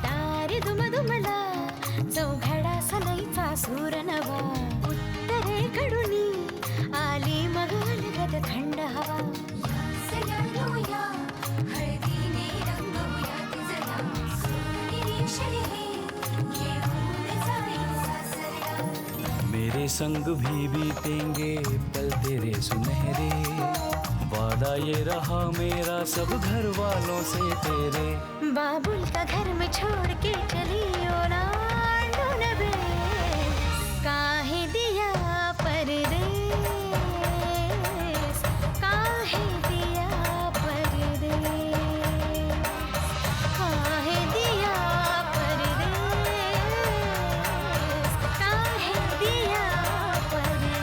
दारी दुमदुमला चौघडा सलईचा सूर नवा उत्तरेकडून आली मग अलगद थंड हवा हळदीने रंगवूया तिजला सोनेरी क्षणी घेऊन जाईल सासरला मेरे संग भी बीतेंगे पल तेरे सुनहरे वादा ये रहा मेरा सब घर वालों से तेरे बाबुल का घर में छोड़ के चली ओ ना ढूंढ काहे दिया परदेस काहे दिया परदेस काहे दिया परदेस काहे दिया परदेस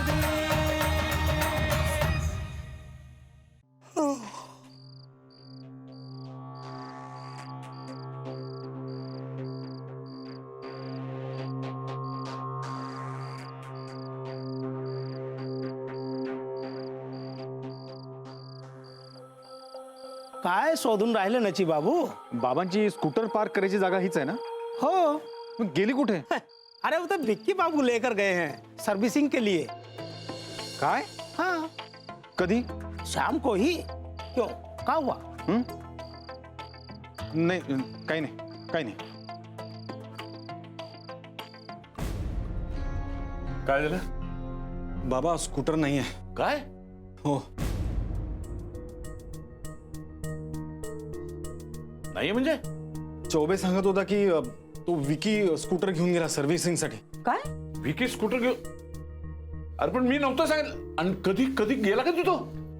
काय शोधून राहिले नची बाबू? बाबांची स्कूटर पार्क करायची जागा हीच आहे ना? हो. मग गेली कुठे? अरे वो तो विक्की बाबू लेकर गए हैं सर्विसिंग के लिए. काय? हाँ. कधी? शाम को ही. क्यों क्या हुआ? नाही काही नाही काही नाही. काय झालं? बाबा स्कूटर नाही आहे. काय? हो. नाही म्हणजे? चौबे सांगत होता की तो विकी स्कूटर घेऊन गेला सर्व्हिसिंग साठी. काय? विकी स्कूटर घेऊ? अरे पण मी नव्हतं सांगितलं. आणि कधी कधी गेला का तो?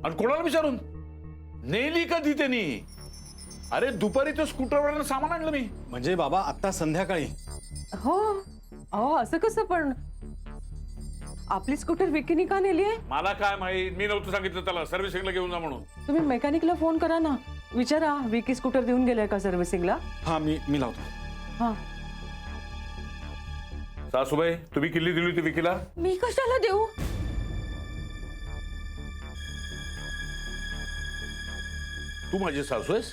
आणि कोणाला विचारून नेली कधी त्यांनी? अरे दुपारी तो स्कूटरवर सामान आणलं मी. म्हणजे बाबा आता संध्याकाळी? हो. अहो असं कसं पण आपली स्कूटर विकीने का नेली आहे? मला काय माहित, मी नव्हतं सांगितलं त्याला सर्व्हिसिंगला घेऊन जा म्हणून. तुम्ही मेकॅनिकला फोन करा ना, विचारा विकी स्कूटर देऊन गेलाय का सर्व्हिसिंगला. हा मी लावतो. हा. सासूबाई तुम्ही किल्ली दिली होती विकीला? मी कशाला देऊ? तू माझी सासू आहेस?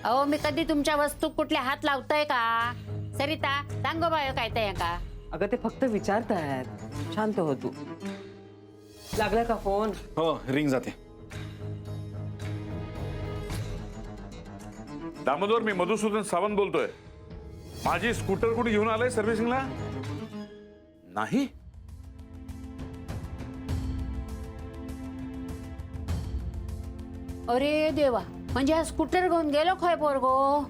अहो मी कधी तुमच्या वस्तू कुठल्या हात लावताय का? सरिता सांगो बाय काय ते का? अगं ते फक्त विचारतायत. शांत हो तू. लागला का फोन? हो रिंग जाते. दामोदर मी मधुसूदन सावंत बोलतोय. माझी स्कूटर कुठे घेऊन आलाय सर्व्हिसिंगला? नाही. अरे देवा, म्हणजे हा स्कूटर घेऊन गेलो खय पोरगो?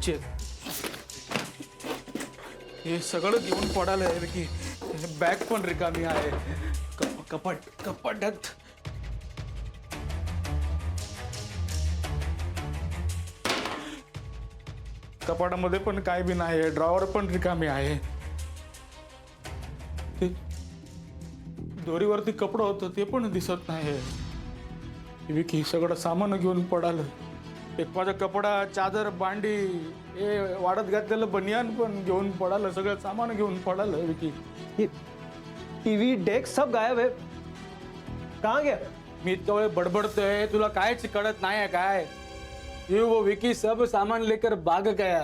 चेक. हे सगळं घेऊन पडायला की बॅग पण रिकामी आहे. कपाटात कपाटामध्ये पण काय बी नाही. ड्रॉवर पण रिकामी आहे. ते दोरीवरती कपडं होतं ते पण दिसत नाही. विकी सगळं सामान घेऊन पडालं. एक माझा कपडा, चादर, भांडी, हे वाढत घातलेलं बनियान पण घेऊन पडालं. सगळं सामान घेऊन पडालं विकी. टीवी डेस्क सब गायब है. कहाँ गया? मी तो बडबडतोय, तुला कायच कळत नाही आहे काय? ये वो विकी सब सामान लेकर भाग गया.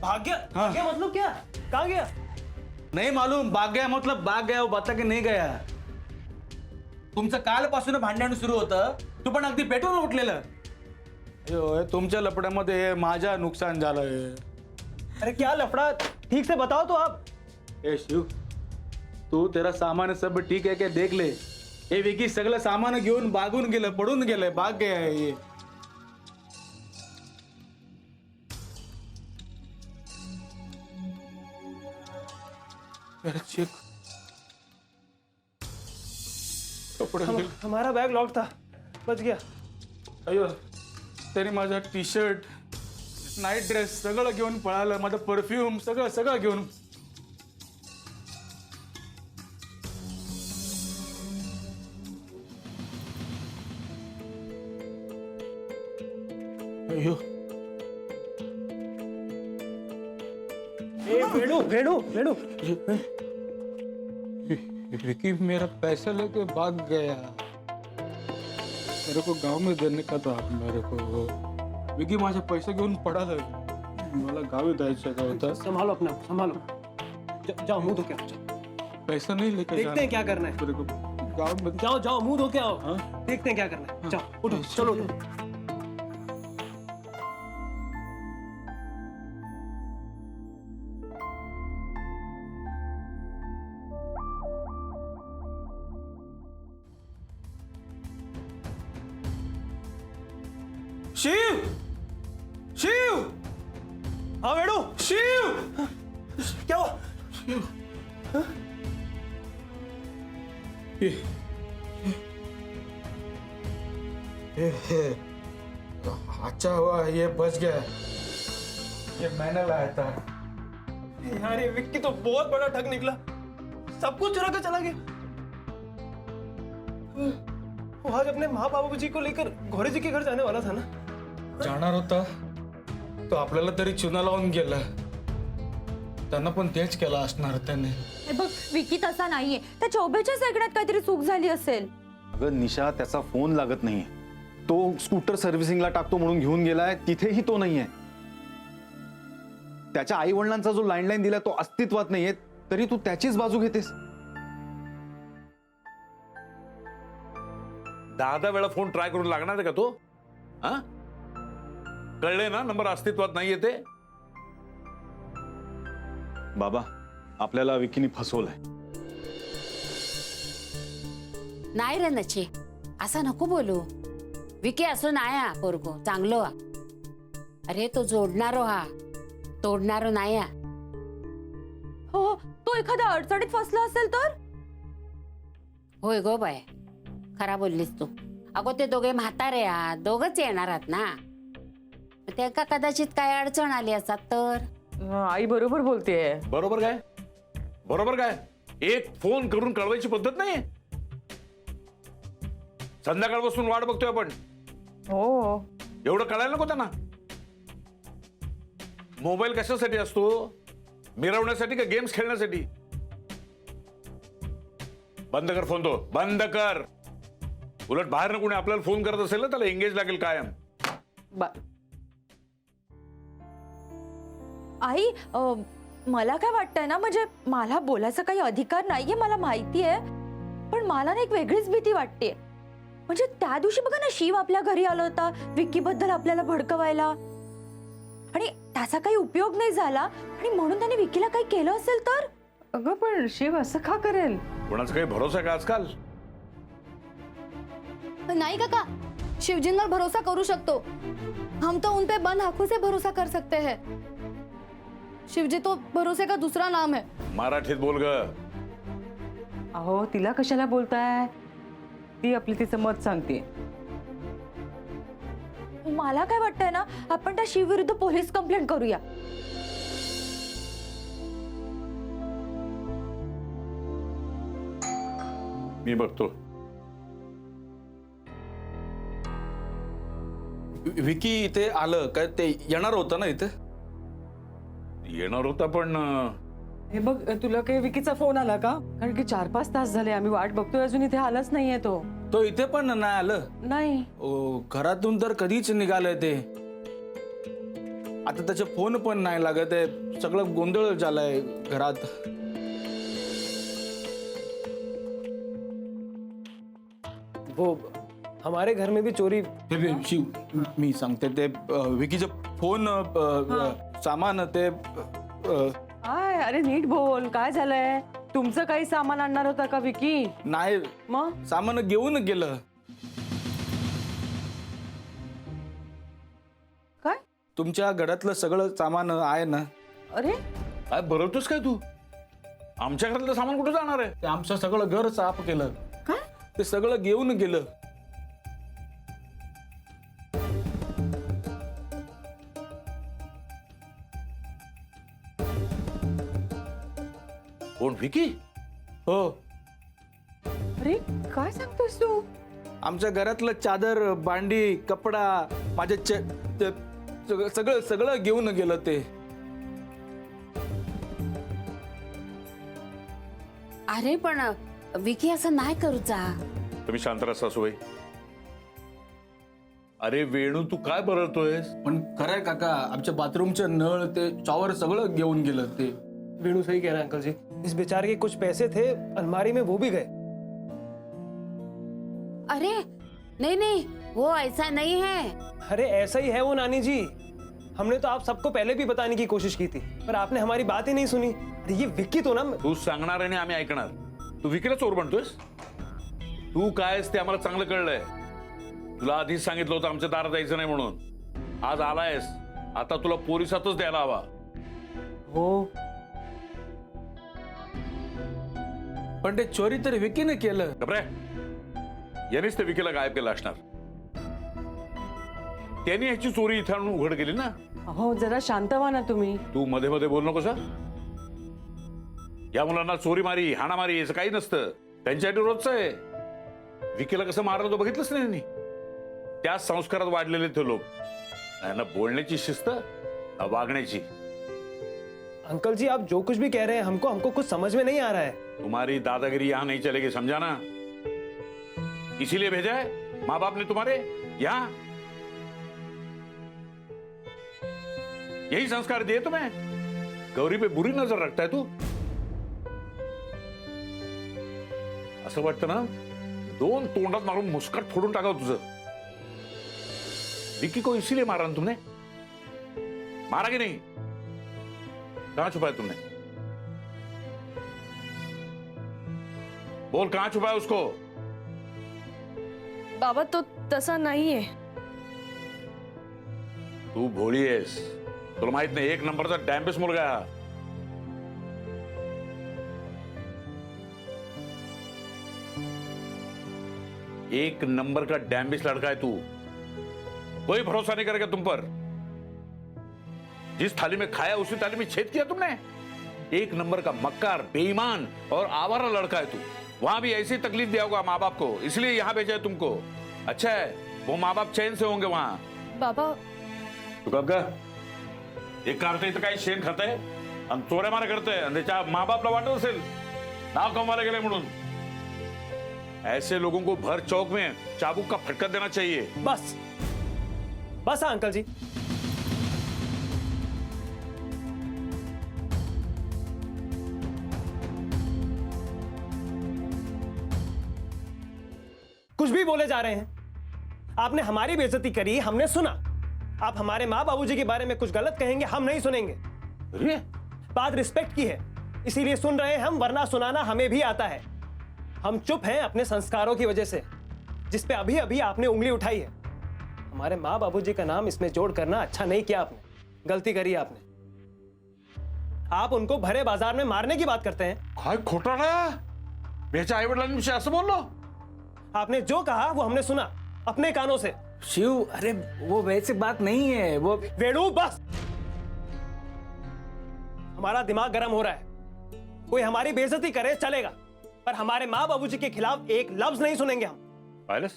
भाग गया? भाग गया मतलब क्या? कहाँ गया? नहीं मालूम. भाग गया मतलब भाग गया, वो बता के नहीं गया. तुमचं कालपासून भांडण सुरू होतं. तू पण अगदी पेटून उठलेलं. तुमच्या लपड्यामध्ये माझ्या नुकसान झालंय. अरे क्या लफड़ा? ठीक से बताओ तो आप. ए शिव, तू तेरा सामान सब ठीक है क्या देख ले. हे विकी सगळं सामान घेऊन भागून गेलं, पडून गेलंय, भाग गया है ये. चेक. कपडे हमारा बैग लॉक था, बच गया. अयो, त्याने माझा टी शर्ट, नाईट ड्रेस सगळं घेऊन पळालं. माझं परफ्यूम सगळं घेऊन. अयो वेणु वेणु वेणु विकी मेरा पैसा लेके भाग गया। मेरे को गांव में देने का था मेरे को। विकी माझे पैसे घेऊन पळाला। मला गावी जायचं होतं। संभालो अपना संभालो। जाओ मुंह धो के आओ, जाओ। पैसा नहीं लेके देखते हैं क्या करना है। मेरे को गांव में जाओ जाओ मुंह धो के आओ। हाँ? देखते हैं क्या करना है। जाओ उठो, चलो उठो। शिव शिव हाँ वेणु, शिव क्या हुआ? ये अच्छा हुआ ये बच गया। ये मैंने लाया था। यार ये विक्की तो बहुत बड़ा ठग निकला। सब कुछ चुरा कर चला गया। वो आज अपने माँ बाबू जी को लेकर घोड़े जी के घर जाने वाला था ना। जाणार होता तो आपल्याला तरी चुना लावून गेला। त्यांना पण तेच केलं असणार त्याने। हे बघ विकी तसा नाहीये, त्या चौबेच्या सेकंदात काहीतरी चूक झाली असेल। अगं निशा, त्याचा फोन लागत नाहीये. तो स्कूटर सर्व्हिसिंगला टाकतो म्हणून घेऊन गेलाय, तिथेही तो नाहीये. त्याच्या आई वडिलांचा जो लँडलाईन दिला तो अस्तित्वात नाहीये, तरी तू त्याचीच बाजू घेतेस. 10 वेळा फोन ट्राय करून लागणार आहे का तो? हा, कळले ना, नंबर अस्तित्वात नाहीये ते. बाबा, आपल्याला विकीने फसवलंय. नाही रे नची, असं नको बोलू. विकी असो नाया पोरगो चांगलो हा. अरे तो जोडणारो हा, तोडणारो नाया. हो, तो एखाद्या अडचणीत फसला असेल तर? होय गो बाय, खरा बोललीस तू. अगो ते दोघे म्हातारे आहात, दोघच येणार आहात ना. त्यांना कदाचित काय अडचण आली असतात तर. आई बरोबर बोलतेय. बरोबर काय? बरोबर काय? एक फोन करून कळवायची पद्धत नाहीये. संध्याकाळपासून वाट बघतोय आपण. हो, एवढं कळायला नको त्यांना. मोबाईल कशासाठी असतो? मिरवण्यासाठी का गेम्स खेळण्यासाठी? बंद कर फोन, तो बंद कर. उलट बाहेर कोणी आपल्याला फोन करत असेल ना, त्याला एंगेज लागेल कायम. आई मला काय वाटतंय ना, म्हणजे मला बोलायचा काही अधिकार नाहीये, मला माहितीये. पण मला ना एक वेगळीच भीती वाटते. म्हणजे त्या दिवशी बघा ना, शिव आपल्या घरी आला होता विक्की बद्दल आपल्याला भडकवायला, आणि त्याचा काही उपयोग नाही झाला, आणि म्हणून त्याने विक्कीला काही केलं असेल तर. अगं पण शिव असं का करेल? कोणाचा काही भरोसा आहे का आजकाल? नहीं काका, शिवजिन पर भरोसा करू शकतो. हम तो उन पे बंद आंखों से भरोसा कर सकते हैं. शिवजी तो भरोसे का दूसरा नाम है. मराठीत बोल ग. अहो तिला कशाला बोलताय? ती आपली तिचं मत सांगते. मला काय वाटतंय ना, आपण त्या शिव विरुद्ध पोलीस कंप्लेंट करूया. मी बघतो. विकी इथे आलं काय? ते येणार होतं ना इथे? येणार होता पण हे बघ, तुला काही विकीचा फोन आला का? कारण की 4-5 तास झाले आम्ही वाट बघतोय, अजून इथे आलाच नाहीये तो. तो इथे पण नाही आलं. नाही. घरातून तर कधीच निघालंय ते. आता त्याचे फोन पण नाही लागत आहे. सगळं गोंधळ झालाय घरात. वो हमारे घर में भी चोरी। शिव, मी सांगते ते विकीचे फोन, सामान ते. काय? अरे नीट बोल, काय झालंय? तुमचं काही सामान आणणार होता का विकी? नाही, मग सामान घेऊन गेलं. काय? तुमच्या घरातलं सगळं सामान आहे ना? अरे काय बरवतोस काय तू? आमच्या घरातलं सामान कुठे जाणार आहे? ते आमचं सगळं घर साफ केलं. काय? ते सगळं घेऊन गेलं. कोण? विकी? हो, अरे काय सांगतोस तू? आमच्या घरातलं चादर, भांडी, कपडा, माझे ते सगळं सगळं घेऊन गेलं ते. अरे पण विकी असं नाही करूचा. तुम्ही शांत राहा सासूबाई. अरे वेणू तू काय बरळतोयस? पण खरंय काका, आमच्या बाथरूमचं नळ ते शॉवर सगळं घेऊन गेलं ते. वेणु सही कह रहे हैं अंकल जी, इस बेचारे के कुछ पैसे थे अलमारी में, वो भी गए. अरे नहीं नहीं, वो ऐसा नहीं है. अरे ऐसा ही है वो नानी जी. हमने तो आप सबको पहले भी बताने की कोशिश की थी, पर आपने हमारी बात ही नहीं सुनी. अरे ये विक्की तो ना. तू सांगणार आणि आम्ही ऐकणार. तू विकीला चोर म्हणतोयस? तू काय आहेस ते आम्हाला चांगलं कळलंय. तुला आधीच सांगितलं होतं आमच्या दारात यायचं नाही म्हणून. आज आलायस, आता तुला पोलिसातच द्यायला हवा. हो, पण ते चोरी तर विकीने केलं. घबरे, यानेच ते विकीला गायब केलं असणार. त्यांनी ह्याची चोरी इथं आणून उघड केली ना. हो जरा शांत व्हा ना तुम्ही. तू मध्ये मध्ये बोल नकोस हं? या मुलांना चोरी मारी हाणामारी याचं काही नसतं. त्यांच्यासाठी रोजचं आहे. विकीला कसं मारलं तो बघितलंच नाही त्यांनी. त्या संस्कारात वाढलेले ते लोक. ना बोलण्याची शिस्त ना वागण्याची. अंकल जी आप जो कुछ भी कह रहे हैं हमको कुछ समझ में नहीं आ रहा है. तुम्हारी दादागिरी यहां नहीं चलेगी, समझा ना. इसीलिए भेजा है माँ बाप ने तुम्हारे यहाँ. यही संस्कार दिए तुम्हें. गौरी पे बुरी नजर रखता है तू. असं वाटतं ना दोन तोंडात मारून मुस्काट फोडून टाकावं तुझं. विक्की को इसीलिए मारा ना तुमने. मारा कि नहीं? कहां छुपाया तुमने? बोल कहां छुपाया उसको? बाबा तो तसा नाहीये. तू भोळी आहेस. तुला माहित नाही एक नंबरचा डॅम्बिस मुलगा आहे हा. एक नंबर का डैम्बिस लड़का है तू. कोई भरोसा नहीं करेगा तुम पर. जिस थाली में खाया उसी थाली में छेद किया तुमने. एक नंबर का मक्कार बेईमान और आवारा लड़का है तू. वहां भी ऐसी तकलीफ दिया होगा माँ बाप को, इसलिए यहां भेजा है तुमको. अच्छा है वो माँ बाप चैन से होंगे वहां. बाबा तू कब का एक कारते इथं काही शेण खातंय आणि चोऱ्या मारा करतंय आणि त्याच्या माँ बापला वाटत असेल नाव कमवायला गेले म्हणून. ऐसे लोगों को भर चौक में चाबुक का फटका देना चाहिए. बस बस हाँ अंकल जी. कुछ भी बोले जा रहे हैं. आपने हमारी बेइज्जती करी, हमने सुना. आप हमारे माँ बाबूजी के बारे में कुछ गलत कहेंगे, हम नहीं सुनेंगे. अरे बात रिस्पेक्ट की है, इसीलिए सुन रहे हैं हम, वरना सुनाना हमें भी आता है. हम चुप हैं अपने संस्कारों की वजह से, जिस पे अभी अभी आपने उंगली उठाई है. हमारे माँ बाबूजी का नाम इसमें जोड़ करना अच्छा नहीं किया आपने. गलती करी आपने. आप उनको भरे बाजार में मारने की बात करते हैं. काय खोटाडा. मेच्या आई वडिलांविषयी असं बोललो. आपने जो कहा वो हमने सुना अपने कानों से. शिव, अरे वो वैसी बात नहीं है. वो वेणु बस. हमारा दिमाग गर्म हो रहा है. कोई हमारी बेइज्जती करे चलेगा, पर हमारे माँ बाबूजी के खिलाफ एक लफ्ज नहीं सुनेंगे हम. पाहिलंस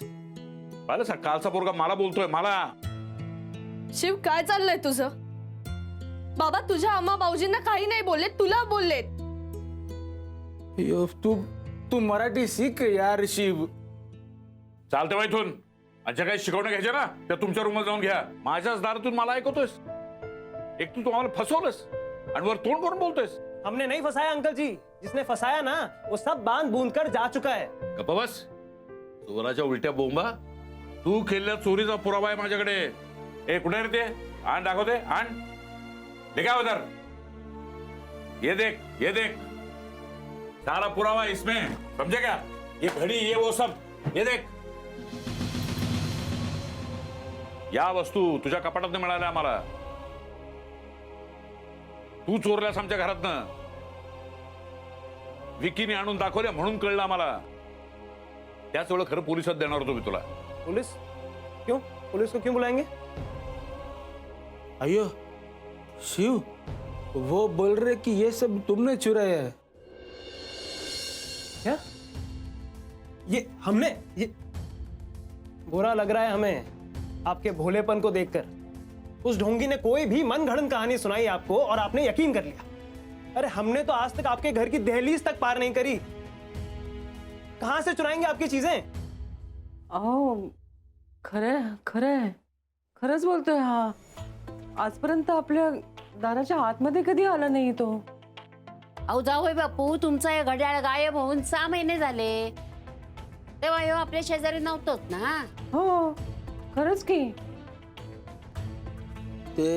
पाहिलंस हा कालचा पोरगा मला बोलतोय मला. शिव काय चाललंय तुझं? बाबा तुझ्या आम्हा भाऊजींना काही नाही बोलले, तुला बोललेत. तू मराठी शिक यार शिव. चालते बा इथून. अच्छा काही शिकवणं घ्यायचे ना त्या तुमच्या रूममध्ये जाऊन घ्या. माझ्याच दारातून मला ऐकवतोयस. एक तू तुम्हाला फसवलंस आणि वर तोंड करून बोलतोयस. हमने नहीं फंसाया अंकल जी. जिसने फंसाया ना वो सब बांध बूंद कर जा चुका है. गप्पा बस. चोराच्या उलट्या बोंबा. तू केलेल्या चोरीचा पुरावा आहे माझ्याकडे. ए कुठे रे ते? आण दाखवते. आण. देखा उधर. ये देख ये देख. सारा पुरावा है इसमें, समझे क्या? ये घड़ी ये वो सब. ये देख. या वस्तू तुझ्या कपाटातनं मिळाल्या आम्हाला. तू चोरल्यास आमच्या घरातनं. विकीने आणून दाखवल्या म्हणून कळलं आम्हाला. त्याच वेळेला खरं पोलिसात देणार होतो मी तुला. पुलिस क्यों? पुलिस को क्यों बुलाएंगे? अयो शिव, वो बोल रहे कि ये सब तुमने चुराया है. क्या? ये हमने? ये बुरा लग रहा है हमें आपके भोलेपन को देखकर. उस ढोंगी ने कोई भी मनगढ़ंत कहानी सुनाई आपको और आपने यकीन कर लिया। अरे हमने तो आज तक आपके घर की दहलीज तक पार नहीं करी, कहां से चुराएंगे आपकी चीजें? अहो खरंय खरंय, खरंच बोलतोय हा. आजपर्यंत आपल्या दाराच्या आतमध्ये कधी आला नाही तो. अहो जावई बापू, तुमचं हे घड्याळ गायब होऊन 6 महिने झाले. तेव्हा ह्यो आपल्या शेजारी नव्हतोच ना. हो खरंच की. ते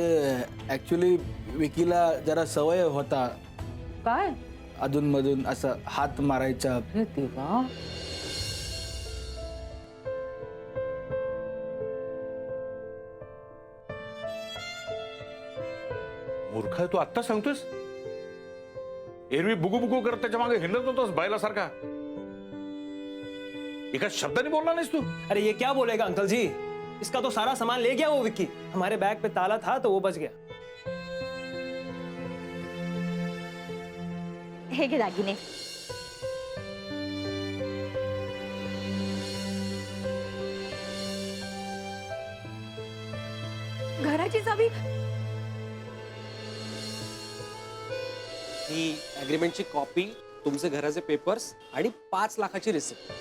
ऍक्च्युली विकीला जरा सवय होता काय? अधूनमधून असं हात मारायचा. अरे देवा. मूर्ख आहे तू, आत्ता सांगतोस? एरवी बुगू बुगू करत त्याच्या मागे हिंडत होतोस बैलासारखा. एका शब्दाने बोलला नाहीस तू. अरे ये क्या बोलेगा अंकल जी, इसका तो सारा सामान ले गया वो विक्की. हमारे बैग पे ताला था तो वो बच गया. हे घे दागिने. घराची चावी. ही अग्रीमेंटची कॉपी, तुमचे घराचे पेपर्स आणि 5 लाखाची रिसिप्ट.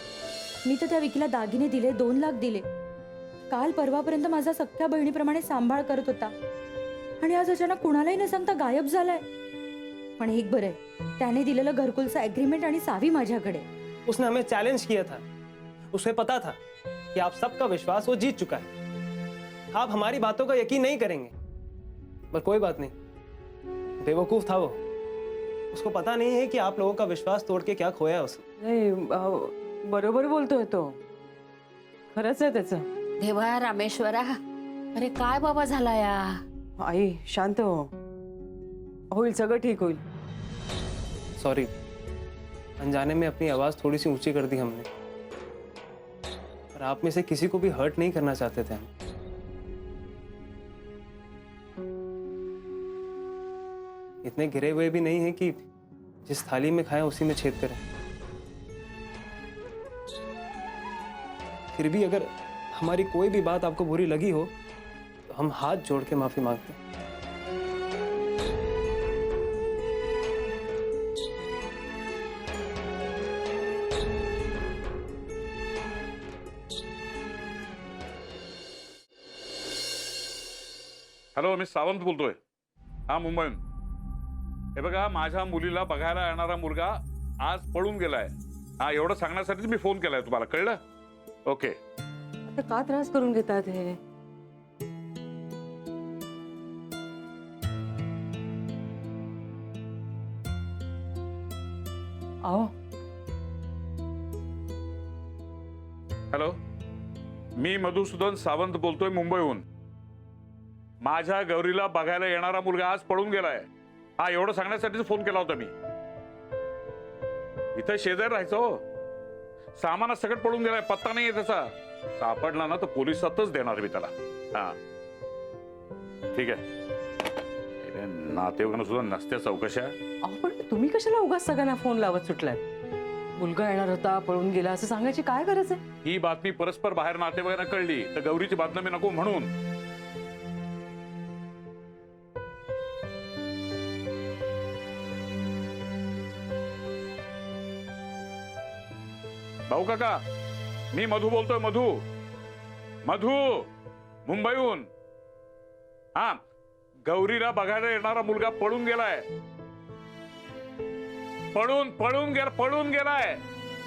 मी तर त्या विकीला दागिने दिले, 2 लाख दिले. काल परवापर्यंत माझा सख्ख्या बहिणीप्रमाणे सांभाळ करत होता आणि आज अचानक कुणालाही न सांगता गायब झालाय. पण एक बरं आहे, त्याने दिलेलं घरकुलचं अग्रीमेंट आणि चावी माझ्याकडे. उसने हमें चैलेंज किया था. उसे पता था कि आप सबका विश्वास वो जीत चुका है. आप हमारी बातों का यकीन नहीं करेंगे, पर कोई बात नहीं. बेवकूफ था वो. उसको पता नहीं है कि आप लोगों का विश्वास तोड़ के क्या खोया उसने. नाही बरोबर बोलतोय तो. खरंच आहे त्याचं. देवा रामेश्वरा, अरे काय बाबा झाला या. आई शांत हो, होईल सगळं ठीक होईल. सॉरी, अनजाने में अपनी आवाज थोड़ी सी ऊंची कर दी हमने, पर आप में से किसी को भी हर्ट नहीं करना चाहते थे हम. इतने गिरे हुए भी नहीं है कि जिस थाली में खाएं उसी में छेद करें. फिर भी अगर हमारी कोई भी बात आपको बुरी लगी हो तो हम हाथ जोड़ के माफी मांगते हैं. हॅलो, मी सावंत बोलतोय. हा, मुंबईहून. हे बघा, माझ्या मुलीला बघायला येणारा मुलगा आज पळून गेलाय. हा, एवढं सांगण्यासाठीच मी फोन केलाय. तुम्हाला कळलं? ओके. आता का त्रास करून घेतात हे? अहो हॅलो, मी मधुसूदन सावंत बोलतोय मुंबईहून. माझ्या गौरीला बघायला येणारा मुलगा आज पळून गेलाय. हा, एवढं सांगण्यासाठीच फोन केला होता मी. इथं शेजारी राहायचं हो. सामानात सगळं पळून गेलाय, पत्ता नाहीये त्याचा. सापडला ना तर पोलिसातच देणार मी त्याला. हा, ठीक आहे. नातेवाईकांना सुद्धा नसत्या चौकशा. अहो पण तुम्ही कशाला उगाच सगळ्यांना फोन लावत सुटलाय? मुलगा येणार होता, पळून गेला असं सांगायची काय गरज आहे? ही बातमी परस्पर बाहेर नातेवाईकांना कळली तर गौरीची बदनामी नको म्हणून. भाऊ काका, मी मधू बोलतोय. मधू मुंबईहून. हा, गौरीला बघायला येणारा मुलगा पळून गेलाय. पळून गेलाय.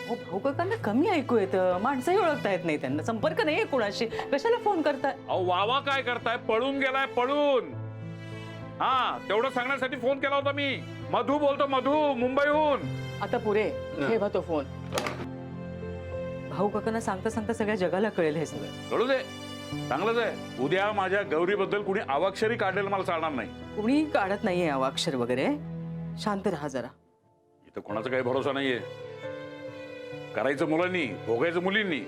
हो भाऊ काकांना कमी ऐकू येतं, माणसंही ओळखता येत नाही, त्यांना संपर्क नाहीये कोणाशी, कशाला फोन करताय? अहो वावा काय करताय? पळून गेलाय, पळून. हा, तेवढं सांगण्यासाठी फोन केला होता मी. मधू बोलतो, मधू मुंबईहून. आता पुरे ठेवा तो फोन. भाऊ काकांना सांगता सांगता सगळ्या जगाला कळेल हे सगळं. कळू दे, चांगलंच आहे. उद्या माझ्या गौरीबद्दल कुणी अवाक्षरी काढलेलं मला चालणार नाही. कुणी काढत नाहीये अवाक्षर वगैरे. शांत राहा जरा. इथं कोणाचा काही भरोसा नाहीये. करायचं मुलांनी, भोगायचं मुलींनी.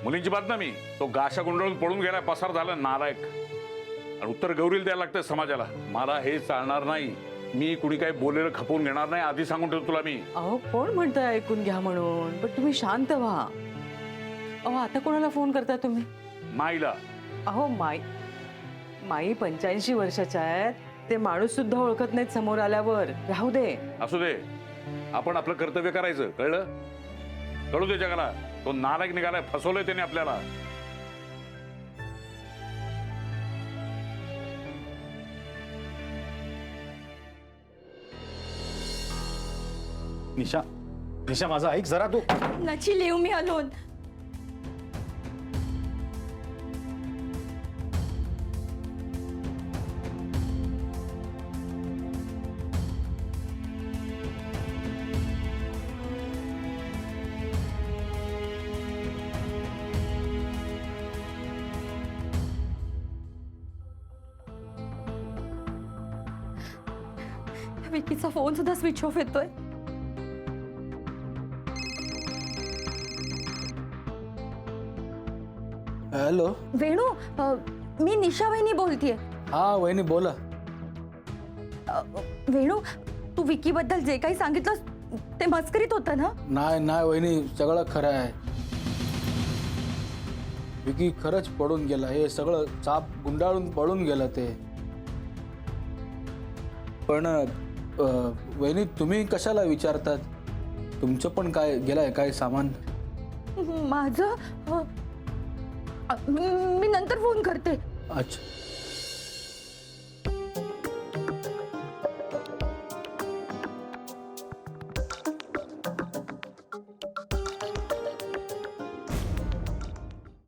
मुलींची बदनामी. तो गाशा गुंडाळून पळून गेलाय, पसार झाला, नालायक. आणि उत्तर गौरीला द्यायला लागतंय समाजाला. मला हे चालणार नाही. मी कुणी काही बोललेलं खपवून घेणार नाही, आधी सांगून ठेवतो तुला मी. अहो कोण म्हणतंय ऐकून घ्या म्हणून? पण तुम्ही शांत व्हा. अहो आता कोणाला फोन करताय तुम्ही? माईला. अहो माई 85 वर्षाच्या आहेत, ते माणूस सुद्धा ओळखत नाहीत समोर आल्यावर. राहू दे. असू दे, आपण आपलं कर्तव्य करायचं, कळलं? कळू दे जगाला, तो नालायक निघालाय, फसवलंय त्याने आपल्याला. निशा, निशा माझं ऐक जरा तू. नची लिव मी अलोन. विकीचा फोन सुद्धा स्विच ऑफ येतोय. हॅलो. वेणू, मी निशा वहिनी बोलतीये. हा वहिनी बोला. वेणू, तू विकी बद्दल जे काही सांगितलंस ते मस्करीत होतं ना? नाही नाही वहिनी, सगळं खरं आहे. विकी खरंच पडून गेला, हे सगळं चाप गुंडाळून पडून गेलं ते. पण वहिनी तुम्ही कशाला विचारतात? तुमचं पण काय गेलाय काय सामान? माझं मी नंतर फोन करते. अच्छा.